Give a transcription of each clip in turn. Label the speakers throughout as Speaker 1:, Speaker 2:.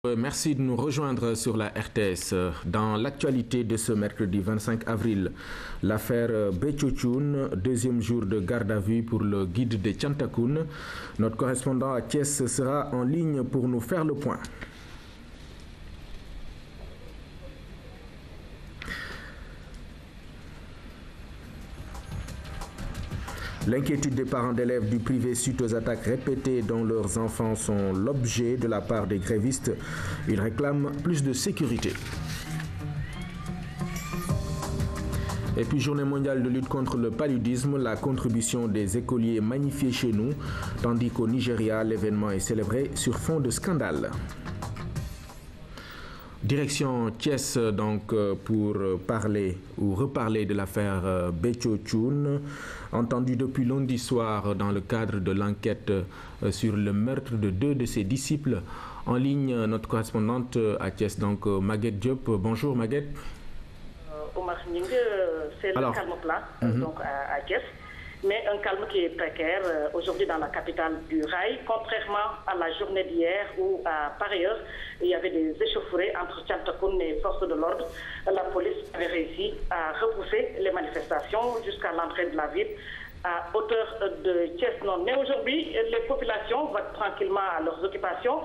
Speaker 1: Merci de nous rejoindre sur la RTS. Dans l'actualité de ce mercredi 25 avril, l'affaire Béthio Thioune, deuxième jour de garde à vue pour le guide de Thiantacoune. Notre correspondant à Thiès sera en ligne pour nous faire le point. L'inquiétude des parents d'élèves du privé suite aux attaques répétées dont leurs enfants sont l'objet de la part des grévistes. Ils réclament plus de sécurité. Et puis, journée mondiale de lutte contre le paludisme, la contribution des écoliers est magnifiée chez nous, tandis qu'au Nigeria, l'événement est célébré sur fond de scandale. Direction Thiès donc pour parler ou reparler de l'affaire Béthio Thioune, entendue depuis lundi soir dans le cadre de l'enquête sur le meurtre de deux de ses disciples. En ligne, notre correspondante à Thiès, donc Maguette Diop. Bonjour Maguette.
Speaker 2: Omar Ning, c'est le calme plat donc à Thiès. Mais un calme qui est précaire aujourd'hui dans la capitale du Rail, contrairement à la journée d'hier où, par ailleurs, il y avait des échauffourées entre Thiantacoune et forces de l'ordre. La police avait réussi à repousser les manifestations jusqu'à l'entrée de la ville à hauteur de Thiès-Nord. Mais aujourd'hui, les populations vont tranquillement à leurs occupations,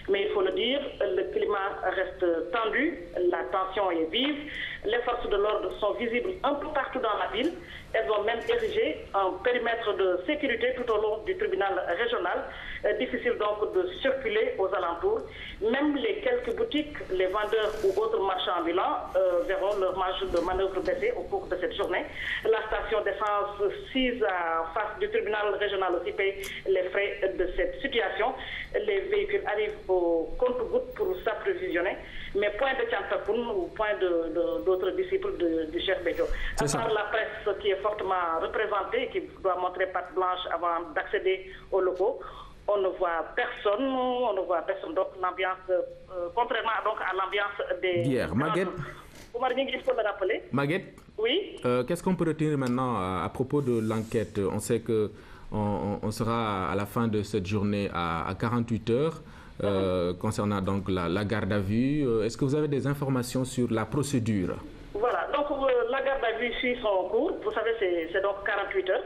Speaker 2: mais il faut le dire, le climat reste tendu, la tension est vive, les forces de l'ordre sont visibles un peu partout dans la ville. Elles ont même érigé un périmètre de sécurité tout au long du tribunal régional. Difficile donc de circuler aux alentours. Même les quelques boutiques, les vendeurs ou autres marchands ambulants verront leur marge de manœuvre baisser au cours de cette journée. La station d'essence sise en face du tribunal régional aussi paye les frais de cette situation. Les véhicules arrivent au compte-gouttes pour s'approvisionner. Mais point de Thiantacoune ou point d'autres disciples du chef Béthio. À part la presse qui est fortement représentée, qui doit montrer patte blanche avant d'accéder aux locaux, on ne voit personne, donc l'ambiance, contrairement donc à l'ambiance des...
Speaker 1: D'hier. Maguette.
Speaker 2: Il faut le rappeler.
Speaker 1: Maguette.
Speaker 2: Oui.
Speaker 1: Qu'est-ce qu'on peut retenir maintenant à propos de l'enquête? On sait que on sera à la fin de cette journée à 48 heures. Concernant donc la garde à vue, est-ce que vous avez des informations sur la procédure?
Speaker 2: Voilà, donc la garde à vue suit son cours, vous savez c'est donc 48 heures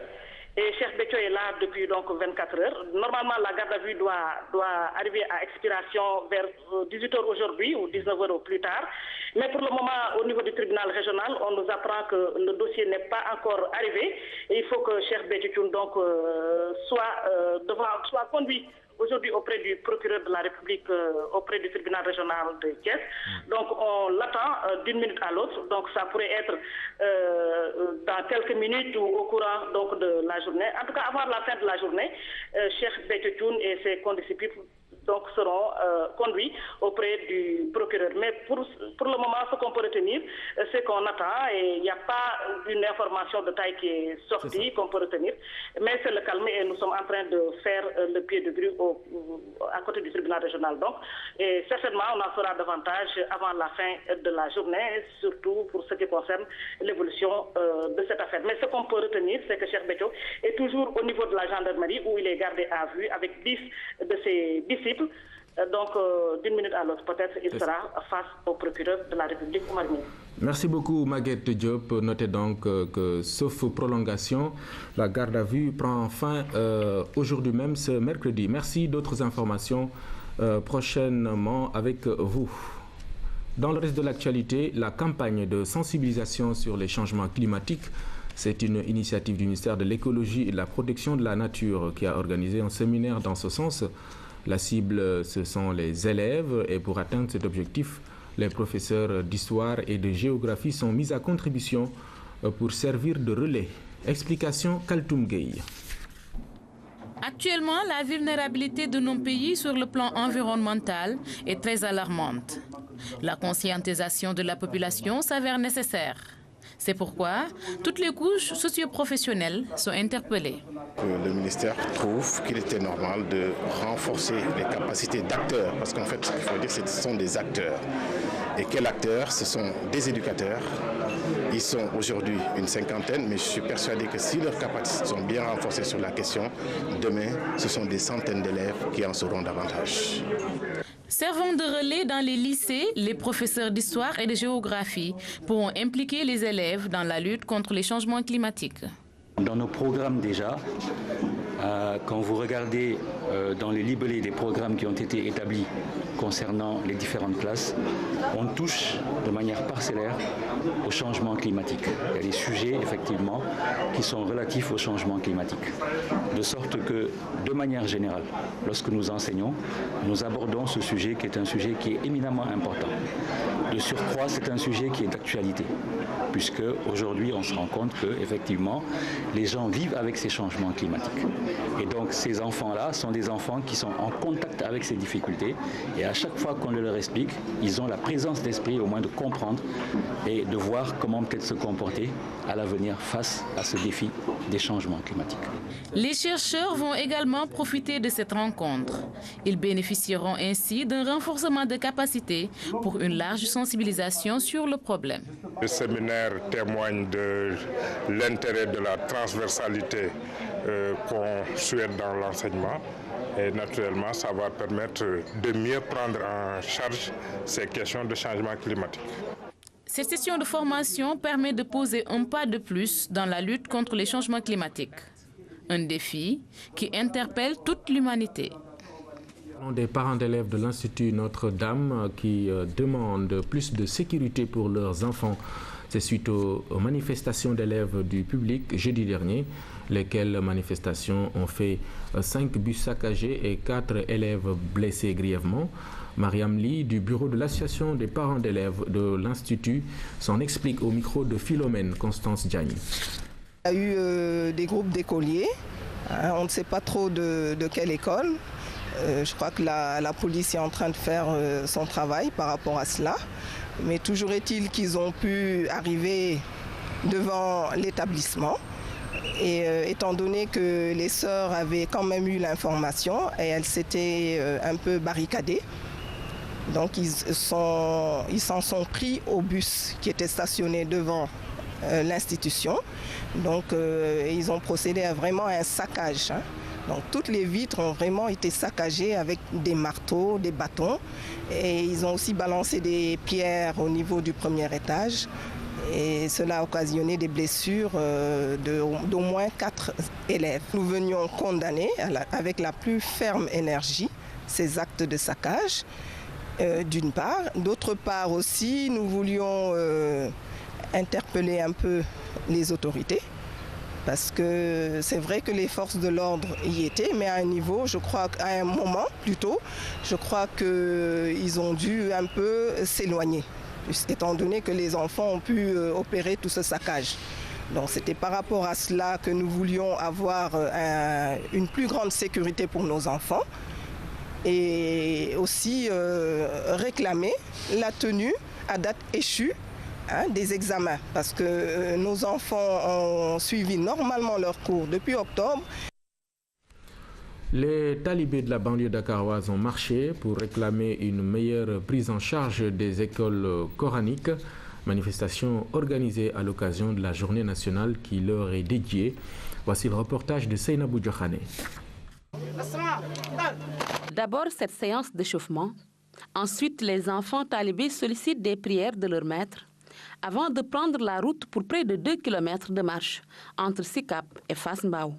Speaker 2: et Cheikh Béthio est là depuis donc 24 heures. Normalement la garde à vue doit arriver à expiration vers 18 heures aujourd'hui ou 19 heures au plus tard, mais pour le moment au niveau du tribunal régional on nous apprend que le dossier n'est pas encore arrivé et il faut que Cheikh Béthio Thioune donc soit conduit aujourd'hui auprès du procureur de la République, auprès du tribunal régional de Thiès. Donc on l'attend d'une minute à l'autre. Donc ça pourrait être dans quelques minutes ou au courant donc, de la journée. En tout cas, avant la fin de la journée, Cheikh Béthio Thioune et ses condisciples donc seront conduits auprès du procureur. Mais pour le moment, ce qu'on peut retenir, c'est qu'on attend et il n'y a pas une information de taille qui est sortie qu'on peut retenir. Mais c'est le calme et nous sommes en train de faire le pied de grue à côté du tribunal régional. Donc, et certainement, on en fera davantage avant la fin de la journée, surtout pour ce qui concerne l'évolution de cette affaire. Mais ce qu'on peut retenir, c'est que Cheikh Béthio est toujours au niveau de la gendarmerie où il est gardé à vue avec 10 de ses disciples. Donc, d'une minute à l'autre, peut-être, il sera face au procureur de la République, Omar Ning.
Speaker 1: Merci beaucoup, Maguette Diop. Notez donc que, sauf prolongation, la garde à vue prend fin aujourd'hui même, ce mercredi. Merci. D'autres informations prochainement avec vous. Dans le reste de l'actualité, la campagne de sensibilisation sur les changements climatiques, c'est une initiative du ministère de l'Écologie et de la Protection de la Nature qui a organisé un séminaire dans ce sens. La cible, ce sont les élèves et pour atteindre cet objectif, les professeurs d'histoire et de géographie sont mis à contribution pour servir de relais. Explication Kaltoum Gueye.
Speaker 3: Actuellement, la vulnérabilité de nos pays sur le plan environnemental est très alarmante. La conscientisation de la population s'avère nécessaire. C'est pourquoi toutes les couches socio-professionnelles sont interpellées.
Speaker 4: Le ministère trouve qu'il était normal de renforcer les capacités d'acteurs, parce qu'en fait, ce qu'il faut dire, c'est que ce sont des acteurs. Et quels acteurs? Ce sont des éducateurs. Ils sont aujourd'hui une cinquantaine, mais je suis persuadé que si leurs capacités sont bien renforcées sur la question, demain, ce sont des centaines d'élèves qui en sauront davantage.
Speaker 3: Servant de relais dans les lycées, les professeurs d'histoire et de géographie pourront impliquer les élèves dans la lutte contre les changements climatiques.
Speaker 5: Dans nos programmes déjà, quand vous regardez dans les libellés des programmes qui ont été établis concernant les différentes classes, on touche de manière parcellaire au changement climatique. Il y a des sujets effectivement qui sont relatifs au changement climatique. De sorte que, de manière générale, lorsque nous enseignons, nous abordons ce sujet qui est un sujet qui est éminemment important. De surcroît, c'est un sujet qui est d'actualité, puisque aujourd'hui on se rend compte que effectivement les gens vivent avec ces changements climatiques. Et donc ces enfants-là sont des enfants qui sont en contact avec ces difficultés, et à chaque fois qu'on leur explique, ils ont la présence d'esprit au moins de comprendre et de voir comment peut-être se comporter à l'avenir face à ce défi des changements climatiques.
Speaker 3: Les chercheurs vont également profiter de cette rencontre. Ils bénéficieront ainsi d'un renforcement de capacités pour une large sensibilisation sur le problème.
Speaker 6: Le séminaire témoigne de l'intérêt de la transversalité qu'on souhaite dans l'enseignement. Et naturellement, ça va permettre de mieux prendre en charge ces questions de changement climatique.
Speaker 3: Cette session de formation permet de poser un pas de plus dans la lutte contre les changements climatiques. Un défi qui interpelle toute l'humanité.
Speaker 1: Des parents d'élèves de l'Institut Notre-Dame qui demandent plus de sécurité pour leurs enfants. C'est suite aux manifestations d'élèves du public jeudi dernier, lesquelles manifestations ont fait 5 bus saccagés et 4 élèves blessés grièvement. Mariam Ly, du bureau de l'association des parents d'élèves de l'Institut, s'en explique au micro de Philomène Constance Diagne.
Speaker 7: Il y a eu des groupes d'écoliers, on ne sait pas trop de quelle école. Je crois que la police est en train de faire son travail par rapport à cela. Mais toujours est-il qu'ils ont pu arriver devant l'établissement. Et étant donné que les sœurs avaient quand même eu l'information et elles s'étaient un peu barricadées, donc ils s'en sont pris au bus qui était stationné devant l'institution. Donc ils ont procédé à vraiment un saccage. Donc toutes les vitres ont vraiment été saccagées avec des marteaux, des bâtons. Et ils ont aussi balancé des pierres au niveau du premier étage. Et cela a occasionné des blessures d'au moins 4 élèves. Nous venions condamner avec la plus ferme énergie ces actes de saccage, d'une part. D'autre part aussi, nous voulions interpeller un peu les autorités. Parce que c'est vrai que les forces de l'ordre y étaient, mais à un niveau, je crois qu'à un moment plutôt, je crois qu'ils ont dû un peu s'éloigner, étant donné que les enfants ont pu opérer tout ce saccage. Donc c'était par rapport à cela que nous voulions avoir une plus grande sécurité pour nos enfants et aussi réclamer la tenue à date échue des examens, parce que nos enfants ont suivi normalement leurs cours depuis octobre.
Speaker 1: Les talibés de la banlieue dakaroise ont marché pour réclamer une meilleure prise en charge des écoles coraniques. Manifestation organisée à l'occasion de la journée nationale qui leur est dédiée. Voici le reportage de Seynabou Diokhane.
Speaker 8: D'abord cette séance d'échauffement. Ensuite, les enfants talibés sollicitent des prières de leur maître avant de prendre la route pour près de 2 km de marche entre Sikap et Fass Mbao.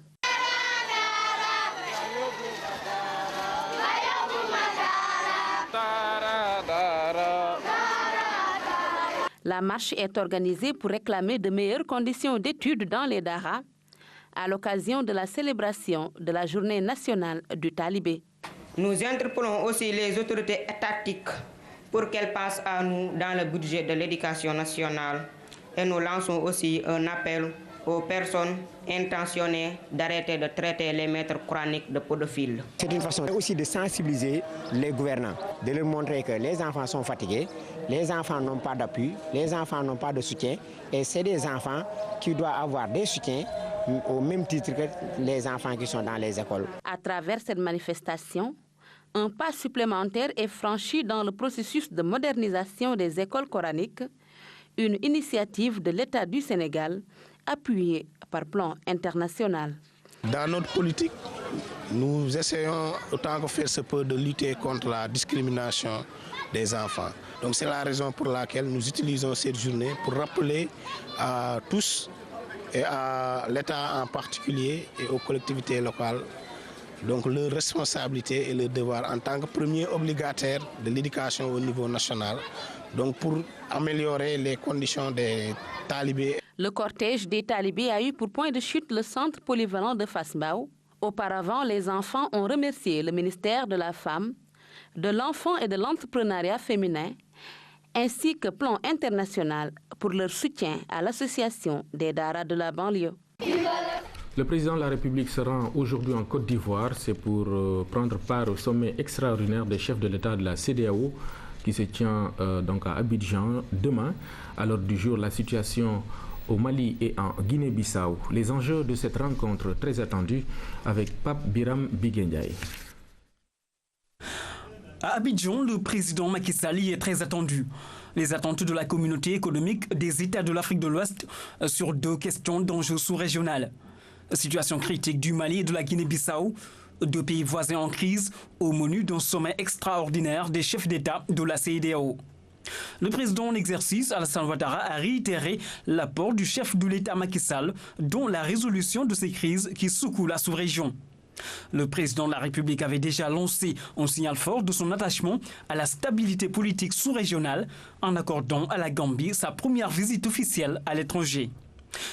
Speaker 8: La marche est organisée pour réclamer de meilleures conditions d'études dans les Dara à l'occasion de la célébration de la journée nationale du talibé.
Speaker 9: Nous interpellons aussi les autorités étatiques pour qu'elles passent à nous dans le budget de l'éducation nationale. Et nous lançons aussi un appel aux personnes intentionnées d'arrêter de traiter les maîtres coraniques de pédophiles.
Speaker 10: C'est une façon aussi de sensibiliser les gouvernants, de leur montrer que les enfants sont fatigués, les enfants n'ont pas d'appui, les enfants n'ont pas de soutien, et c'est des enfants qui doivent avoir des soutiens au même titre que les enfants qui sont dans les écoles.
Speaker 8: À travers cette manifestation, un pas supplémentaire est franchi dans le processus de modernisation des écoles coraniques, une initiative de l'État du Sénégal appuyée par plan international.
Speaker 11: Dans notre politique, nous essayons autant que faire se peut de lutter contre la discrimination des enfants. Donc c'est la raison pour laquelle nous utilisons cette journée pour rappeler à tous et à l'État en particulier et aux collectivités locales donc leur responsabilité et leur devoir en tant que premier obligataire de l'éducation au niveau national, donc pour améliorer les conditions des talibés.
Speaker 8: Le cortège des talibés a eu pour point de chute le centre polyvalent de Fass Mbao. Auparavant, les enfants ont remercié le ministère de la Femme, de l'Enfant et de l'Entrepreneuriat féminin, ainsi que Plan International pour leur soutien à l'association des Daara de la banlieue.
Speaker 1: Le président de la République se rend aujourd'hui en Côte d'Ivoire. C'est pour prendre part au sommet extraordinaire des chefs de l'État de la CEDEAO qui se tient donc à Abidjan demain. À l'ordre du jour, la situation au Mali et en Guinée-Bissau. Les enjeux de cette rencontre très attendue avec Pape Biram Biguendiaï.
Speaker 12: À Abidjan, le président Macky Sall y est très attendu. Les attentes de la communauté économique des États de l'Afrique de l'Ouest sur 2 questions d'enjeux sous-régionales. Situation critique du Mali et de la Guinée-Bissau, 2 pays voisins en crise, au menu d'un sommet extraordinaire des chefs d'État de la CEDEAO. Le président en exercice, Alassane Ouattara, a réitéré l'apport du chef de l'État Macky Sall dans la résolution de ces crises qui secouent la sous-région. Le président de la République avait déjà lancé un signal fort de son attachement à la stabilité politique sous-régionale en accordant à la Gambie sa première visite officielle à l'étranger.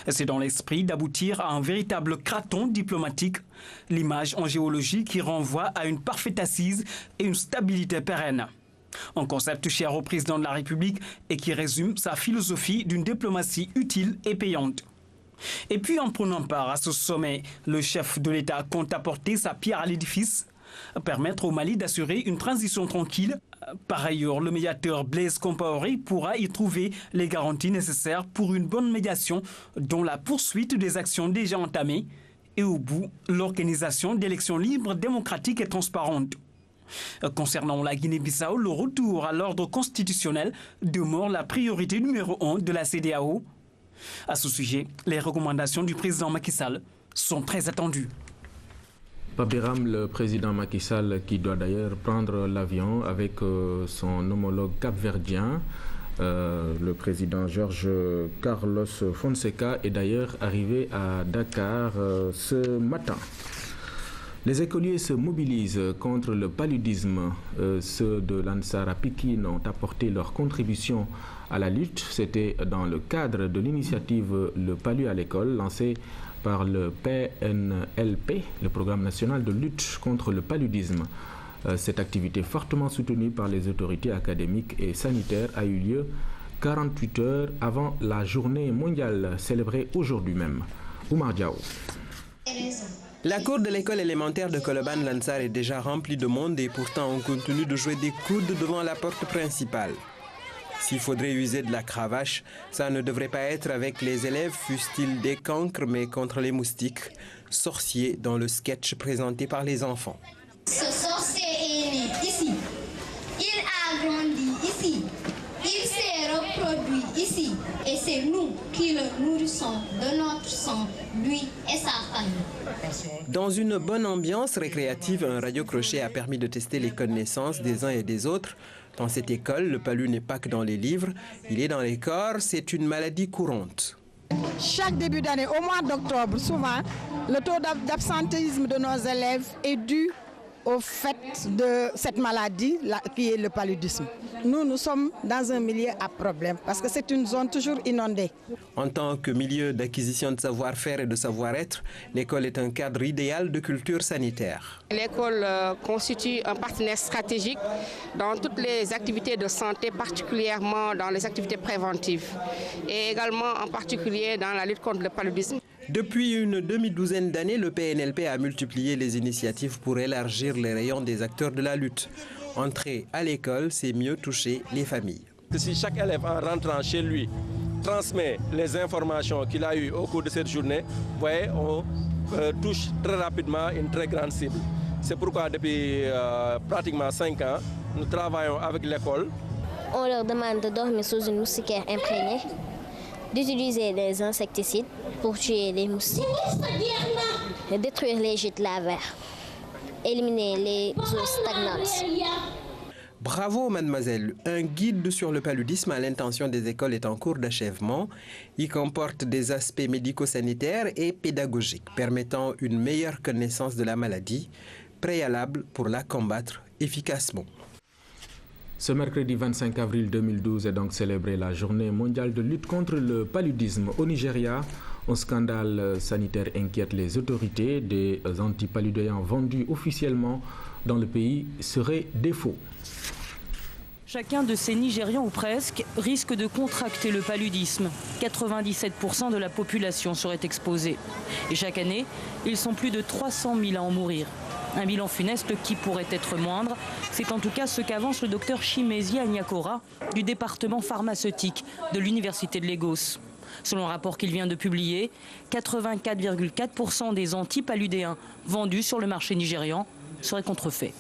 Speaker 12: C'est dans l'esprit d'aboutir à un véritable craton diplomatique, l'image en géologie qui renvoie à une parfaite assise et une stabilité pérenne. Un concept cher au président de la République et qui résume sa philosophie d'une diplomatie utile et payante. Et puis en prenant part à ce sommet, le chef de l'État compte apporter sa pierre à l'édifice, permettre au Mali d'assurer une transition tranquille. Par ailleurs, le médiateur Blaise Compaoré pourra y trouver les garanties nécessaires pour une bonne médiation dont la poursuite des actions déjà entamées et au bout, l'organisation d'élections libres, démocratiques et transparentes. Concernant la Guinée-Bissau, le retour à l'ordre constitutionnel demeure la priorité numéro 1 de la CEDEAO. À ce sujet, les recommandations du président Macky Sall sont très attendues.
Speaker 1: Pabiram, le président Macky Sall, qui doit d'ailleurs prendre l'avion avec son homologue capverdien, le président Jorge Carlos Fonseca, est d'ailleurs arrivé à Dakar ce matin. Les écoliers se mobilisent contre le paludisme. Ceux de l'Ansar à Pikine ont apporté leur contribution à la lutte. C'était dans le cadre de l'initiative Le Palu à l'école, lancée par le PNLP, le Programme national de lutte contre le paludisme. Cette activité fortement soutenue par les autorités académiques et sanitaires a eu lieu 48 heures avant la journée mondiale célébrée aujourd'hui même. Oumar Diaw.
Speaker 13: La cour de l'école élémentaire de Colobane-Lansar est déjà remplie de monde et pourtant on continue de jouer des coudes devant la porte principale. S'il faudrait user de la cravache, ça ne devrait pas être avec les élèves, fussent-ils des cancres, mais contre les moustiques, sorciers dans le sketch présenté par les enfants.
Speaker 14: Ce sorcier est né ici, il a grandi ici, il s'est reproduit ici, et c'est nous qui le nourrissons de notre sang, lui et sa famille.
Speaker 13: Dans une bonne ambiance récréative, un radio-crochet a permis de tester les connaissances des uns et des autres. Dans cette école, le palu n'est pas que dans les livres, il est dans les corps, c'est une maladie courante.
Speaker 15: Chaque début d'année, au mois d'octobre, souvent, le taux d'absentéisme de nos élèves est dû au fait de cette maladie qui est le paludisme. Nous sommes dans un milieu à problème parce que c'est une zone toujours inondée.
Speaker 13: En tant que milieu d'acquisition de savoir-faire et de savoir-être, l'école est un cadre idéal de culture sanitaire.
Speaker 9: L'école constitue un partenaire stratégique dans toutes les activités de santé, particulièrement dans les activités préventives et également en particulier dans la lutte contre le paludisme.
Speaker 13: Depuis une demi-douzaine d'années, le PNLP a multiplié les initiatives pour élargir les rayons des acteurs de la lutte. Entrer à l'école, c'est mieux toucher les familles.
Speaker 16: Si chaque élève, en rentrant chez lui, transmet les informations qu'il a eues au cours de cette journée, vous voyez, on touche très rapidement une très grande cible. C'est pourquoi depuis pratiquement 5 ans, nous travaillons avec l'école.
Speaker 17: On leur demande de dormir sous une moustiquaire imprégnée, d'utiliser des insecticides pour tuer les moustiques. détruire les gîtes lavaires, éliminer les eaux stagnantes.
Speaker 13: Bravo mademoiselle, un guide sur le paludisme à l'intention des écoles est en cours d'achèvement. Il comporte des aspects médico-sanitaires et pédagogiques permettant une meilleure connaissance de la maladie, préalable pour la combattre efficacement.
Speaker 1: Ce mercredi 25 avril 2012 est donc célébrée la journée mondiale de lutte contre le paludisme. Au Nigeria, un scandale sanitaire inquiète les autorités. Des antipaludéens vendus officiellement dans le pays seraient des faux.
Speaker 18: Chacun de ces Nigérians ou presque risque de contracter le paludisme. 97% de la population serait exposée. Et chaque année, ils sont plus de 300 000 à en mourir. Un bilan funeste qui pourrait être moindre. C'est en tout cas ce qu'avance le docteur Chimezie Anyakora du département pharmaceutique de l'université de Lagos. Selon un rapport qu'il vient de publier, 84,4% des antipaludéens vendus sur le marché nigérian seraient contrefaits.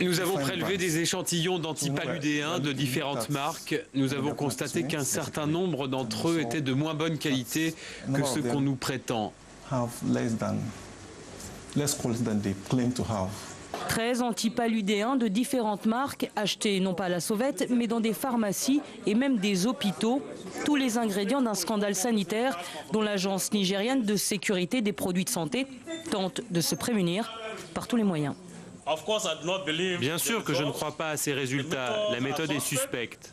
Speaker 19: Nous avons prélevé des échantillons d'antipaludéens de différentes marques. Nous avons constaté qu'un certain nombre d'entre eux étaient de moins bonne qualité que ceux qu'on nous prétend.
Speaker 18: 13 antipaludéens de différentes marques, achetés non pas à la sauvette, mais dans des pharmacies et même des hôpitaux. Tous les ingrédients d'un scandale sanitaire dont l'agence nigériane de sécurité des produits de santé tente de se prémunir par tous les moyens.
Speaker 19: Bien sûr que je ne crois pas à ces résultats. La méthode est suspecte.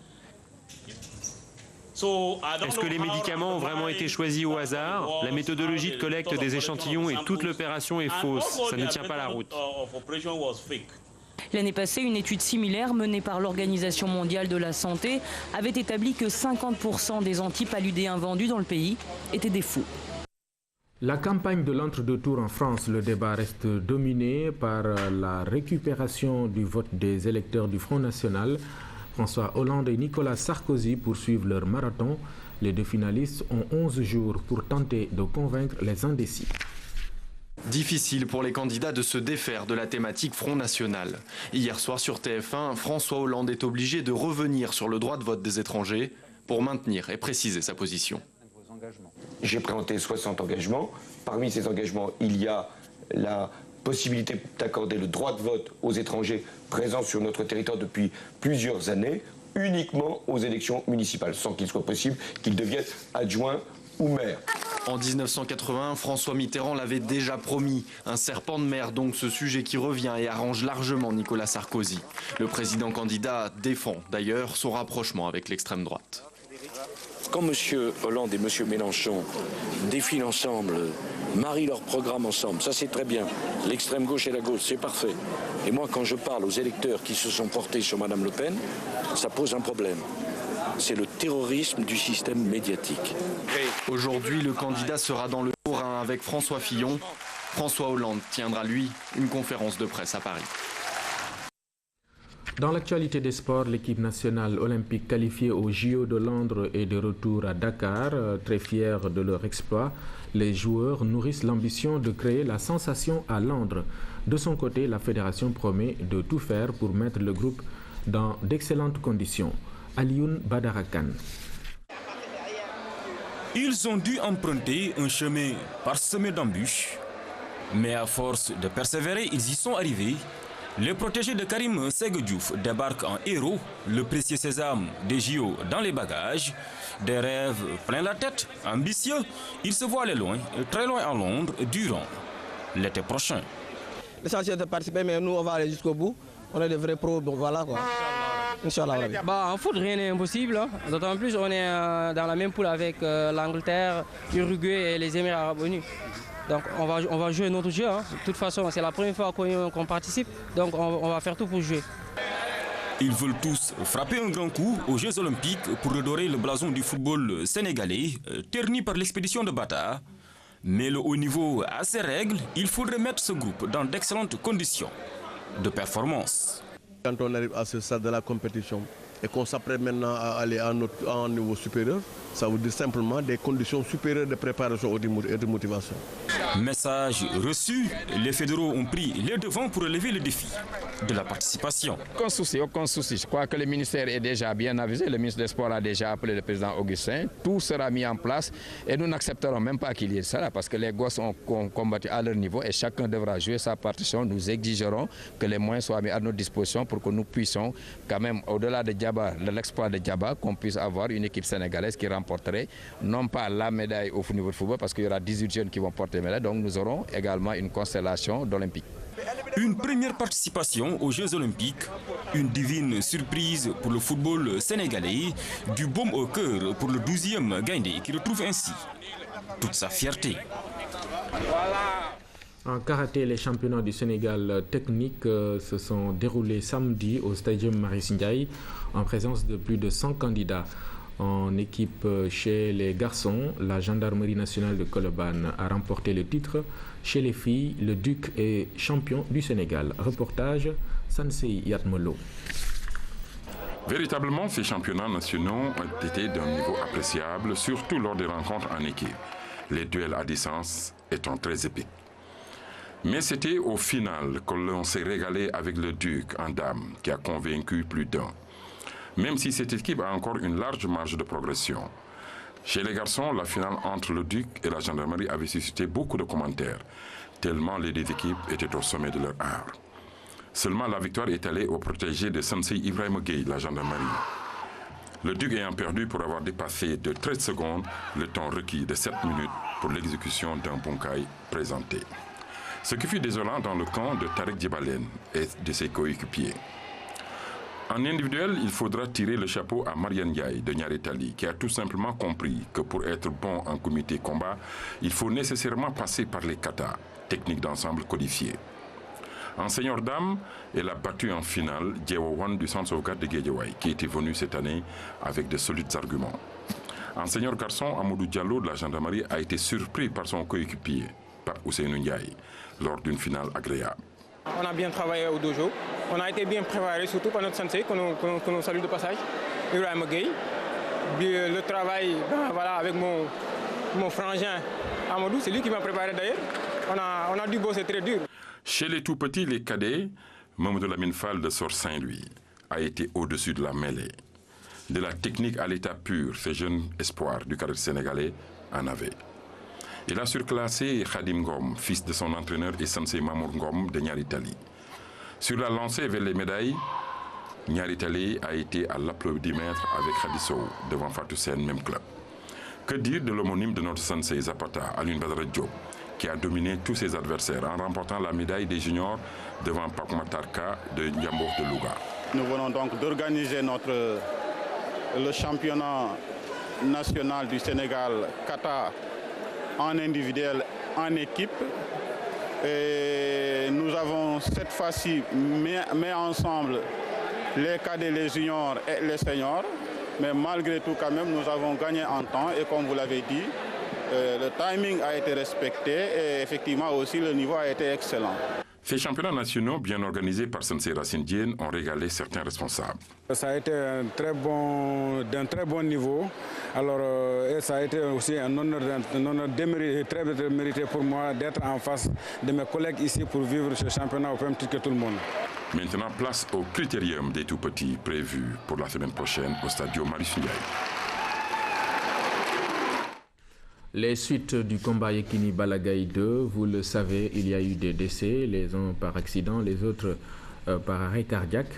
Speaker 19: Est-ce que les médicaments ont vraiment été choisis au hasard? La méthodologie de collecte des échantillons et toute l'opération est fausse. Ça ne tient pas la route.
Speaker 18: L'année passée, une étude similaire menée par l'Organisation mondiale de la santé avait établi que 50% des antipaludéens vendus dans le pays étaient des faux.
Speaker 1: La campagne de l'entre-deux tours en France, le débat reste dominé par la récupération du vote des électeurs du Front National. François Hollande et Nicolas Sarkozy poursuivent leur marathon. Les deux finalistes ont 11 jours pour tenter de convaincre les indécis.
Speaker 20: Difficile pour les candidats de se défaire de la thématique Front National. Hier soir sur TF1, François Hollande est obligé de revenir sur le droit de vote des étrangers pour maintenir et préciser sa position.
Speaker 21: J'ai présenté 60 engagements. Parmi ces engagements, il y a la possibilité d'accorder le droit de vote aux étrangers présents sur notre territoire depuis plusieurs années, uniquement aux élections municipales, sans qu'il soit possible qu'ils deviennent adjoints ou maires.
Speaker 20: En 1981, François Mitterrand l'avait déjà promis. Un serpent de mer, donc, ce sujet qui revient et arrange largement Nicolas Sarkozy. Le président candidat défend d'ailleurs son rapprochement avec l'extrême droite.
Speaker 22: Quand M. Hollande et M. Mélenchon défilent ensemble, marient leur programme ensemble, ça c'est très bien. L'extrême gauche et la gauche, c'est parfait. Et moi, quand je parle aux électeurs qui se sont portés sur Mme Le Pen, ça pose un problème. C'est le terrorisme du système médiatique.
Speaker 20: Aujourd'hui, le candidat sera dans le tour 1 avec François Fillon. François Hollande tiendra, lui, une conférence de presse à Paris.
Speaker 1: Dans l'actualité des sports, l'équipe nationale olympique qualifiée au JO de Londres est de retour à Dakar. Très fiers de leur exploit, les joueurs nourrissent l'ambition de créer la sensation à Londres. De son côté, la fédération promet de tout faire pour mettre le groupe dans d'excellentes conditions. Alioune Badarakan.
Speaker 23: Ils ont dû emprunter un chemin parsemé d'embûches, mais à force de persévérer, ils y sont arrivés. Les protégés de Karim Ségue Diouf débarquent en héros, le précieux sésame des JO dans les bagages. Des rêves plein la tête, ambitieux, ils se voient aller loin, très loin à Londres, durant l'été prochain.
Speaker 24: L'essentiel de participer, mais nous on va aller jusqu'au bout. On est des vrais pros, donc voilà quoi. Inch'Allah.
Speaker 25: En foot, rien n'est impossible. Hein. D'autant plus, on est dans la même poule avec l'Angleterre, l'Uruguay et les Émirats arabes unis. Donc on va jouer notre jeu. Hein. De toute façon, c'est la première fois qu'on participe. Donc on va faire tout pour jouer.
Speaker 23: Ils veulent tous frapper un grand coup aux Jeux Olympiques pour redorer le blason du football sénégalais, terni par l'expédition de Bata. Mais le haut niveau a ses règles. Il faudrait mettre ce groupe dans d'excellentes conditions de performance.
Speaker 26: Quand on arrive à ce stade de la compétition,
Speaker 2: et qu'on s'apprête maintenant à aller à un niveau supérieur, ça veut dire simplement des conditions supérieures de préparation et de motivation.
Speaker 23: Message reçu, les fédéraux ont pris les devants pour relever le défi de la participation.
Speaker 3: Aucun souci. Je crois que le ministère est déjà bien avisé. Le ministre des Sports a déjà appelé le président Augustin. Tout sera mis en place et nous n'accepterons même pas qu'il y ait cela parce que les gosses ont combattu à leur niveau et chacun devra jouer sa partition. Nous exigerons que les moyens soient mis à notre disposition pour que nous puissions quand même, au-delà de Diaba, de l'exploit de Diaba, qu'on puisse avoir une équipe sénégalaise qui remporterait non pas la médaille au niveau de football parce qu'il y aura 18 jeunes qui vont porter médaille. Donc nous aurons également une constellation d'Olympiques.
Speaker 23: Une première participation aux Jeux Olympiques, une divine surprise pour le football sénégalais, du baume au cœur pour le 12e Gaindé qui retrouve ainsi toute sa fierté.
Speaker 1: En karaté, les championnats du Sénégal technique se sont déroulés samedi au Stadium Marius Ndiaye en présence de plus de 100 candidats. En équipe chez les garçons, la gendarmerie nationale de Colobane a remporté le titre. Chez les filles, le Duc est champion du Sénégal. Reportage Sansei Yatmolo.
Speaker 4: Véritablement, ces championnats nationaux ont été d'un niveau appréciable, surtout lors des rencontres en équipe, les duels à distance étant très épiques. Mais c'était au final que l'on s'est régalé avec le Duc en dames, qui a convaincu plus d'un. Même si cette équipe a encore une large marge de progression. Chez les garçons, la finale entre le Duc et la gendarmerie avait suscité beaucoup de commentaires, tellement les deux équipes étaient au sommet de leur art. Seulement, la victoire est allée au protégé de Sensei Ibrahim Gueye, la gendarmerie. Le Duc ayant perdu pour avoir dépassé de 13 secondes le temps requis de 7 minutes pour l'exécution d'un bunkai présenté. Ce qui fut désolant dans le camp de Tarek Djebalen et de ses coéquipiers. En individuel, il faudra tirer le chapeau à Marianne Ndiaye de Niaritali, qui a tout simplement compris que pour être bon en comité combat, il faut nécessairement passer par les katas, techniques d'ensemble codifiées. En senior dame, elle a battu en finale Djewo Wan du centre sauvegarde de Guédiawaye, qui était venu cette année avec de solides arguments. En senior garçon, Amadou Diallo de la gendarmerie a été surpris par son coéquipier, Pape Ousseynou Ndiaye, lors d'une finale agréable.
Speaker 5: On a bien travaillé au dojo. On a été bien préparé, surtout par notre sensei, que nous salue de passage, Ibrahim Gueye. Le travail avec mon frangin Amadou, c'est lui qui m'a préparé d'ailleurs. On a dû bosser très dur.
Speaker 4: Chez les tout-petits, les cadets, Mamadou Lamine Fall de Sor Saint-Louis a été au-dessus de la mêlée. De la technique à l'état pur, ces jeunes espoirs du karaté sénégalais en avaient. Il a surclassé Khadim Ngom, fils de son entraîneur et sensei Mamour Ngom de Niaritali. Sur la lancée vers les médailles, Niaritali a été à l'applaudimètre avec Khadiso devant Fatou Sène, même club. Que dire de l'homonyme de notre sensei Zapata, Alioune Badara Diop, qui a dominé tous ses adversaires en remportant la médaille des juniors devant Pakma Tarka de Ndiambour de Louga.
Speaker 6: Nous venons donc d'organiser le championnat national du Sénégal kata en individuel, en équipe. Et nous avons cette fois-ci mis ensemble les cadets, les juniors et les seniors. Mais malgré tout, quand même, nous avons gagné en temps. Et comme vous l'avez dit, le timing a été respecté et effectivement aussi le niveau a été excellent.
Speaker 4: Ces championnats nationaux, bien organisés par Sensei Racine Diène, ont régalé certains responsables.
Speaker 26: Ça a été d'un très bon niveau. Alors, ça a été aussi un honneur très mérité pour moi d'être en face de mes collègues ici pour vivre ce championnat au même titre que tout le monde.
Speaker 4: Maintenant, place au critérium des tout-petits prévu pour la semaine prochaine au Stadium Marius Ndiaye.
Speaker 1: Les suites du combat Yekini Balagaï 2, vous le savez, il y a eu des décès, les uns par accident, les autres par arrêt cardiaque.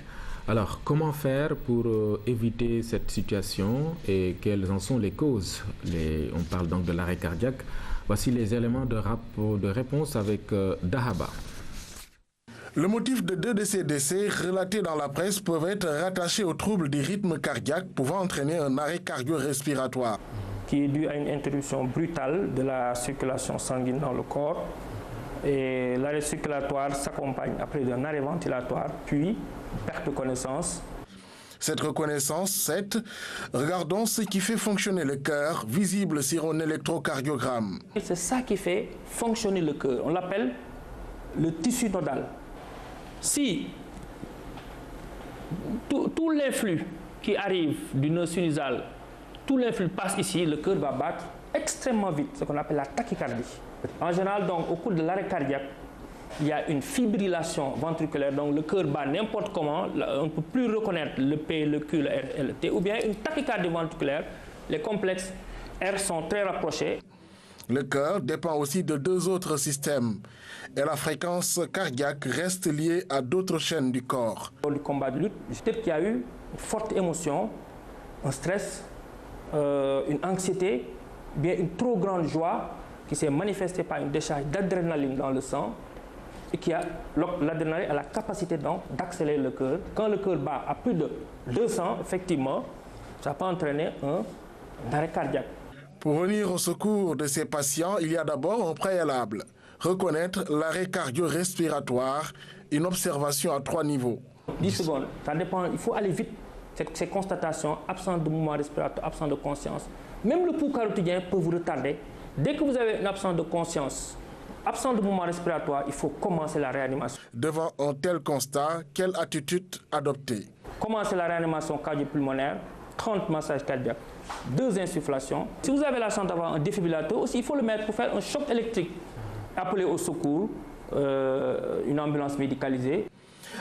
Speaker 1: Alors, comment faire pour éviter cette situation et quelles en sont les causes? On parle donc de l'arrêt cardiaque. Voici les éléments de réponse avec Dahaba.
Speaker 27: Le motif de 2 de ces décès relatés dans la presse peuvent être rattachés aux troubles du rythme cardiaque pouvant entraîner un arrêt cardio-respiratoire.
Speaker 25: Qui est dû à une interruption brutale de la circulation sanguine dans le corps. Et l'arrêt circulatoire s'accompagne après d'un arrêt ventilatoire, puis perte de connaissance.
Speaker 27: Cette reconnaissance, 7, regardons ce qui fait fonctionner le cœur, visible sur un électrocardiogramme.
Speaker 25: C'est ça qui fait fonctionner le cœur. On l'appelle le tissu nodal. Si tous les flux
Speaker 7: qui arrive du nœud sinusal, tout l'influx passe ici, le cœur va battre extrêmement vite, ce qu'on appelle la tachycardie. En général, donc, au cours de l'arrêt cardiaque, il y a une fibrillation ventriculaire, donc le cœur bat n'importe comment, on ne peut plus reconnaître le P, le Q, le R et le T, ou bien une tachycardie ventriculaire, les complexes R sont très rapprochés.
Speaker 27: Le cœur dépend aussi de 2 autres systèmes et la fréquence cardiaque reste liée à d'autres chaînes du corps.
Speaker 7: Dans le combat de lutte, peut-être qu'il y a eu une forte émotion, un stress, une anxiété, bien une trop grande joie qui s'est manifestée par une décharge d'adrénaline dans le sang et qui a l'adrénaline a la capacité donc d'accélérer le cœur. Quand le cœur bat à plus de 200, effectivement, ça peut entraîner un arrêt cardiaque.
Speaker 27: Pour venir au secours de ces patients, il y a d'abord un préalable. Reconnaître l'arrêt cardio-respiratoire, une observation à 3 niveaux.
Speaker 7: 10 secondes, ça dépend, il faut aller vite. Ces constatations, absence de mouvement respiratoire, absence de conscience, même le pouls carotidien peut vous retarder. Dès que vous avez une absence de conscience, absence de mouvement respiratoire, il faut commencer la réanimation.
Speaker 27: Devant un tel constat, quelle attitude adopter?
Speaker 7: Commencer la réanimation cardio-pulmonaire, 30 massages cardiaques, 2 insufflations. Si vous avez la chance d'avoir un défibrillateur, aussi il faut le mettre pour faire un choc électrique. Appeler au secours, une ambulance médicalisée.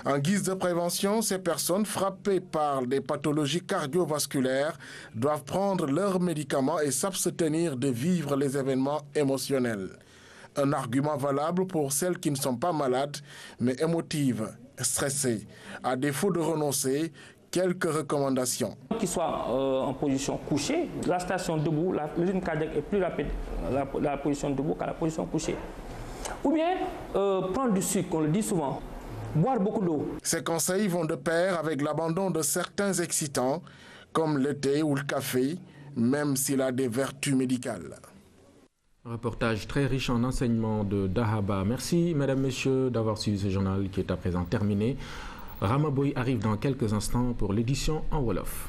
Speaker 27: En guise de prévention, ces personnes frappées par des pathologies cardiovasculaires doivent prendre leurs médicaments et s'abstenir de vivre les événements émotionnels. Un argument valable pour celles qui ne sont pas malades, mais émotives, stressées. À défaut de renoncer, quelques recommandations.
Speaker 7: Qu'ils soient en position couchée, la station debout, le rythme cardiaque est plus rapide la position debout qu'à la position couchée. Ou bien prendre du sucre, on le dit souvent. Boire beaucoup d'eau.
Speaker 27: Ces conseils vont de pair avec l'abandon de certains excitants, comme le thé ou le café, même s'il a des vertus médicales.
Speaker 1: Reportage très riche en enseignements de Dahaba. Merci, mesdames, messieurs, d'avoir suivi ce journal qui est à présent terminé. Ramaboy arrive dans quelques instants pour l'édition en Wolof.